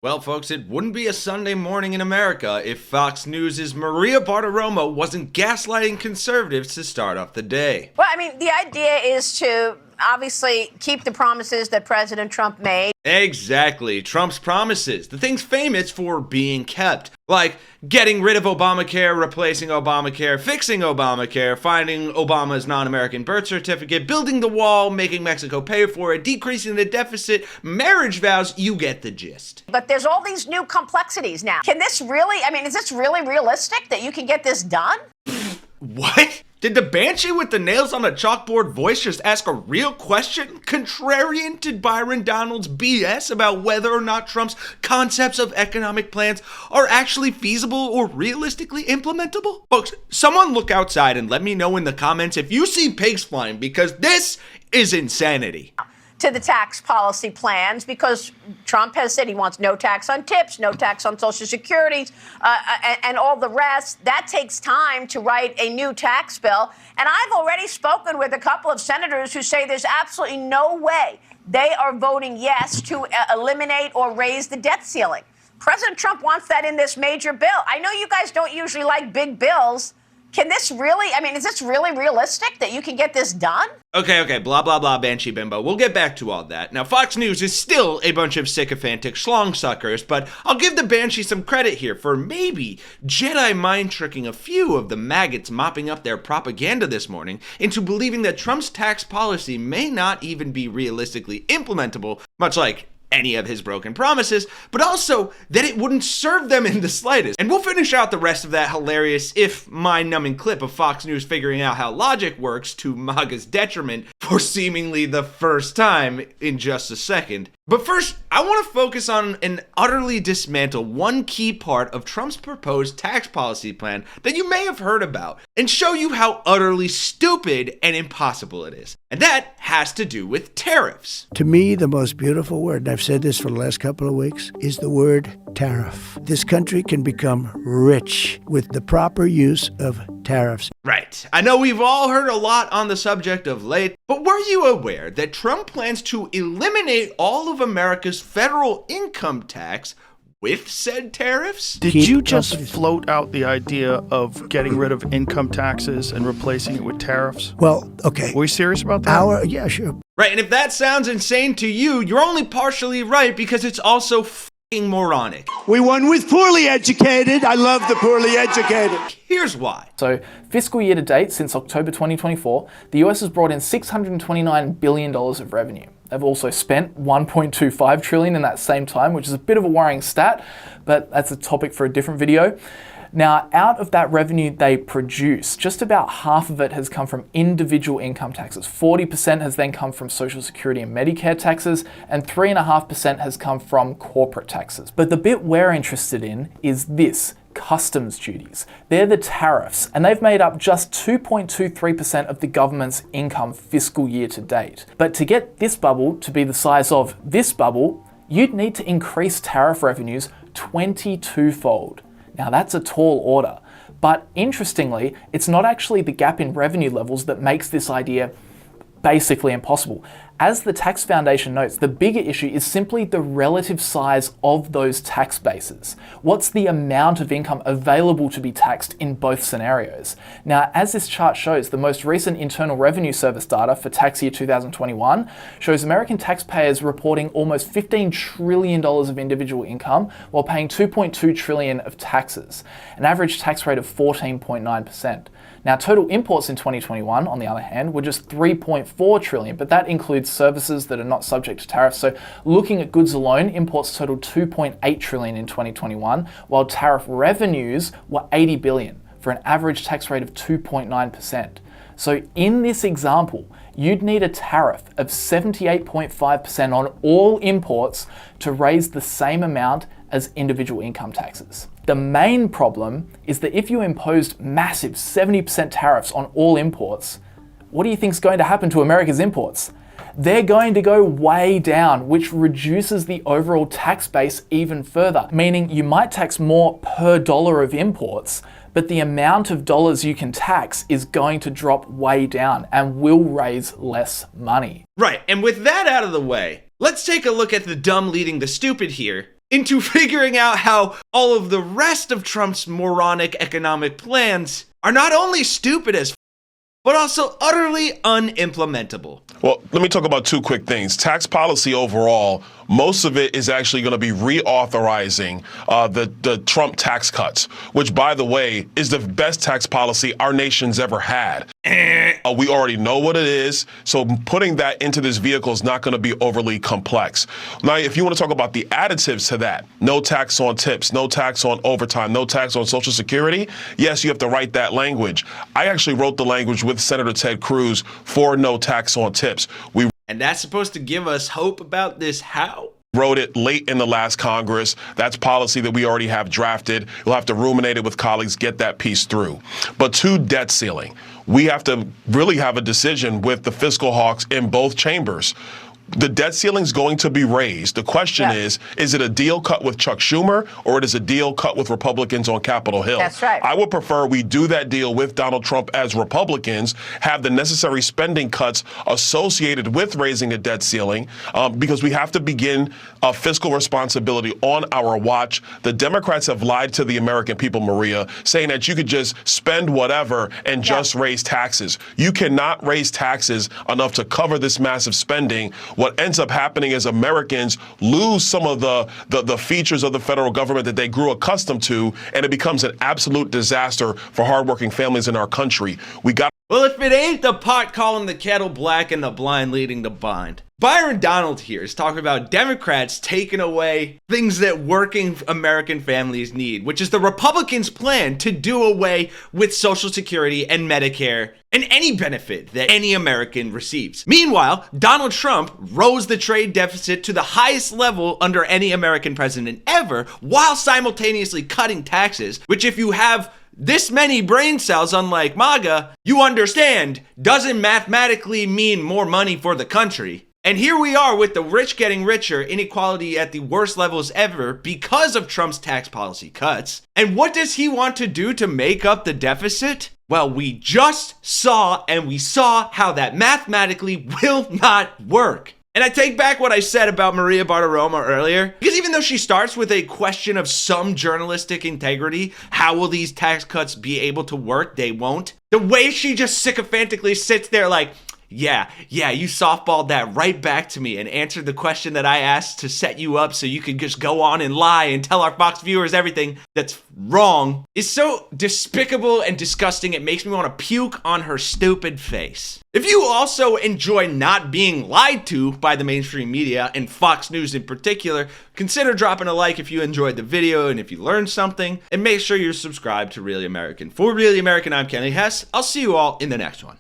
Well, folks, it wouldn't be a Sunday morning in America if Fox News' Maria Bartiromo wasn't gaslighting conservatives to start off the day. Well, I mean, the idea is to obviously keep the promises that President Trump made. Exactly. Trump's promises. The things famous for being kept. Like getting rid of Obamacare, replacing Obamacare, fixing Obamacare, finding Obama's non-American birth certificate, building the wall, making Mexico pay for it, decreasing the deficit, marriage vows. You get the gist. But there's all these new complexities now. Can this really, is this really realistic that you can get this done? What? Did the banshee with the nails on the chalkboard voice just ask a real question, contrarian to Byron Donalds' BS about whether or not Trump's concepts of economic plans are actually feasible or realistically implementable? Folks, someone look outside and let me know in the comments if you see pigs flying, because this is insanity. To the tax policy plans, because Trump has said he wants no tax on tips, no tax on Social Security, and all the rest. That takes time to write a new tax bill. And I've already spoken with a couple of senators who say there's absolutely no way they are voting yes to eliminate or raise the debt ceiling. President Trump wants that in this major bill. I know you guys don't usually like big bills. Can this really, is this really realistic that you can get this done? Okay, blah, blah, blah, Banshee Bimbo. We'll get back to all that. Now, Fox News is still a bunch of sycophantic schlong suckers, but I'll give the Banshee some credit here for maybe Jedi mind tricking a few of the maggots mopping up their propaganda this morning into believing that Trump's tax policy may not even be realistically implementable, much like any of his broken promises, but also that it wouldn't serve them in the slightest. And we'll finish out the rest of that hilarious, if mind-numbing clip of Fox News figuring out how logic works to MAGA's detriment for seemingly the first time in just a second. But first, I want to focus on and utterly dismantle one key part of Trump's proposed tax policy plan that you may have heard about, and show you how utterly stupid and impossible it is. And that has to do with tariffs. To me, the most beautiful word, and I've said this for the last couple of weeks, is the word tariff. This country can become rich with the proper use of tariffs. Right. I know we've all heard a lot on the subject of late, but were you aware that Trump plans to eliminate all of America's federal income tax with said tariffs? Did you just float out the idea of getting rid of income taxes and replacing it with tariffs? Well, okay. Were you serious about that? Yeah, sure. Right, and if that sounds insane to you, you're only partially right, because it's also f***ing moronic. We won with poorly educated. I love the poorly educated. Here's why. So, fiscal year to date, since October 2024, the US has brought in $629 billion of revenue. They've also spent $1.25 trillion in that same time, which is a bit of a worrying stat, but that's a topic for a different video. Now, out of that revenue they produce, just about half of it has come from individual income taxes. 40% has then come from Social Security and Medicare taxes, and 3.5% has come from corporate taxes. But the bit we're interested in is this: customs duties. They're the tariffs, and they've made up just 2.23% of the government's income fiscal year to date. But to get this bubble to be the size of this bubble, you'd need to increase tariff revenues 22-fold. Now that's a tall order, but interestingly, it's not actually the gap in revenue levels that makes this idea basically impossible. As the Tax Foundation notes, the bigger issue is simply the relative size of those tax bases. What's the amount of income available to be taxed in both scenarios? Now, as this chart shows, the most recent Internal Revenue Service data for tax year 2021 shows American taxpayers reporting almost $15 trillion of individual income while paying $2.2 trillion of taxes, an average tax rate of 14.9%. Now, total imports in 2021, on the other hand, were just $3.4 trillion, but that includes services that are not subject to tariffs. So looking at goods alone, imports totaled $2.8 trillion in 2021, while tariff revenues were $80 billion for an average tax rate of 2.9%. So in this example, you'd need a tariff of 78.5% on all imports to raise the same amount as individual income taxes. The main problem is that if you imposed massive 70% tariffs on all imports, what do you think is going to happen to America's imports? They're going to go way down, which reduces the overall tax base even further, meaning you might tax more per dollar of imports, but the amount of dollars you can tax is going to drop way down and will raise less money. Right, and with that out of the way, let's take a look at the dumb leading the stupid here into figuring out how all of the rest of Trump's moronic economic plans are not only stupid as but also utterly unimplementable. Well, let me talk about two quick things. Tax policy overall, most of it is actually going to be reauthorizing the Trump tax cuts, which, by the way, is the best tax policy our nation's ever had. We already know what it is, so putting that into this vehicle is not going to be overly complex. Now, if you want to talk about the additives to that, no tax on tips, no tax on overtime, no tax on Social Security, yes, you have to write that language. I actually wrote the language with Senator Ted Cruz for no tax on tips. And that's supposed to give us hope about this how? Wrote it late in the last Congress. That's policy that we already have drafted. You'll have to ruminate it with colleagues, get that piece through. But to debt ceiling, we have to really have a decision with the fiscal hawks in both chambers. The debt ceiling is going to be raised. The question is it a deal cut with Chuck Schumer or it is a deal cut with Republicans on Capitol Hill? That's right. I would prefer we do that deal with Donald Trump as Republicans, have the necessary spending cuts associated with raising the debt ceiling, because we have to begin fiscal responsibility on our watch. The Democrats have lied to the American people, Maria, saying that you could just spend whatever and just raise taxes. You cannot raise taxes enough to cover this massive spending. What ends up happening is Americans lose some of the features of the federal government that they grew accustomed to, and it becomes an absolute disaster for hardworking families in our country. Well, if it ain't the pot calling the kettle black and the blind leading the blind. Byron Donalds here is talking about Democrats taking away things that working American families need, which is the Republicans' plan to do away with Social Security and Medicare and any benefit that any American receives. Meanwhile, Donald Trump rose the trade deficit to the highest level under any American president ever, while simultaneously cutting taxes, which, if you have this many brain cells, unlike MAGA, you understand doesn't mathematically mean more money for the country. And here we are with the rich getting richer, inequality at the worst levels ever because of Trump's tax policy cuts. And what does he want to do to make up the deficit? Well, we just saw how that mathematically will not work. And I take back what I said about Maria Bartiromo earlier, because even though she starts with a question of some journalistic integrity, how will these tax cuts be able to work? They won't. The way she just sycophantically sits there like, yeah, you softballed that right back to me and answered the question that I asked to set you up so you could just go on and lie and tell our Fox viewers everything that's wrong, is so despicable and disgusting it makes me want to puke on her stupid face. If you also enjoy not being lied to by the mainstream media, and Fox News in particular, consider dropping a like if you enjoyed the video and if you learned something, and make sure you're subscribed to Really American. For Really American, I'm Kenny Hesse. I'll see you all in the next one.